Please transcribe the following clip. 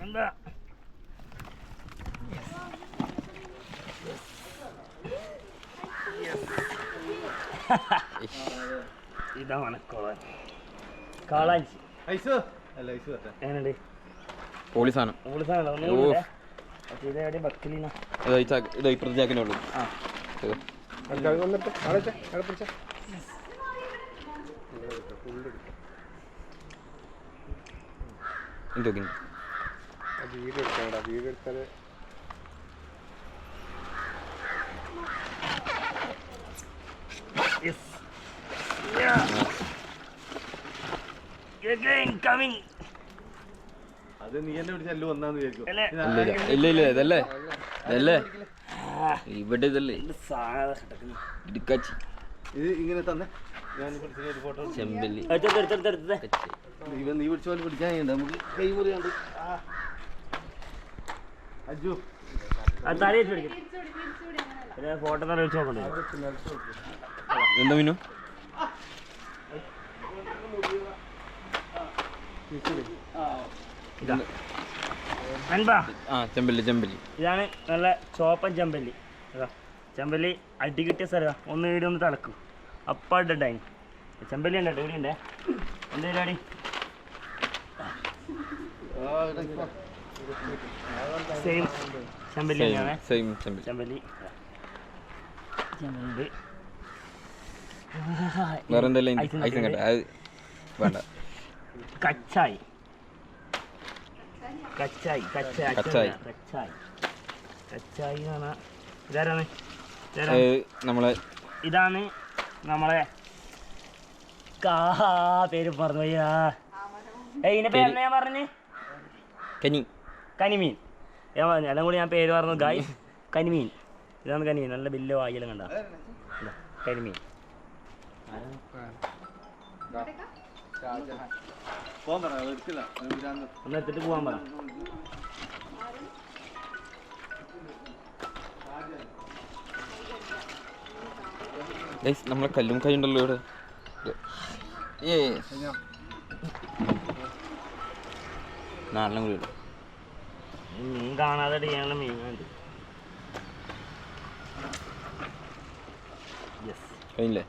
എന്താ ഇതാണ് കോളാൻ കാളാഞ്ചി എങ്ങനെയുണ്ട് പോളിസാണ് ഇതെവിടെ ബക്കലീന ഇപ്പുറത്തേക്കുള്ളൂ Yes. Yeah. Again coming. അത് നീ എന്നെ വിളിച്ചല്ലോ വന്നാന്ന് വിചാരിക്കും. ഇല്ല ഇതല്ലേ ഇവിടെ ഇതല്ലേ ഇടുക്കാച്ചി ഇത് ഇങ്ങനെ തന്നെ ഞാൻ ഒരു ഫോട്ടോ ചെമ്പല്ലി നീ പിടിച്ച പോലെ പിടിക്കാൻ നമുക്ക് കൈ മുറിയാണ്ട് അജു ഫോട്ടോ തന്നെ വെച്ച് നോക്കണ്ടേ എന്താ മീനു ചെമ്പല്ലി ഇതാണ് നല്ല ചോപ്പൻ ചെമ്പല്ലി ചെമ്പല്ലി അടി കിട്ടിയ സ്ഥലം ഒന്ന് വീട് ഒന്ന് തിളക്കും അപ്പാണ്ടായി ചെമ്പല്ലി ഉണ്ടോ ഇവിടെ ഉണ്ടേ എന്താ പരിപാടി സെയിം ചെമ്പല്ലി തന്നെയാണ് ചെമ്പല്ലി വേറെ എന്തെല്ലാം വേണ്ട കച്ചായി ഇതാരാണ് നമ്മളെ ഇതാണ് നമ്മളെ പേര് പറഞ്ഞു ഇതിന്റെ പേരെന്നാ ഞാൻ പറഞ്ഞു കനിമീൻ ഞാൻ പറഞ്ഞു എല്ലാം കൂടി ഞാൻ പേര് പറഞ്ഞു ഗായ് കനിമീൻ ഇതാണ് കനിമീൻ നല്ല വലിയ വായിലും കണ്ട കരിമീൻ ഒന്ന് എടുത്തിട്ട് പോവാൻ പറ നമ്മളെ കല്ലും കൈ ഉണ്ടല്ലോ ഇവിടെ നാലെണ്ണം കൂടി ഇടും മീൻ കാണാതെ ചെയ്യാനുള്ള മീനുണ്ട് കഴിഞ്ഞില്ലേ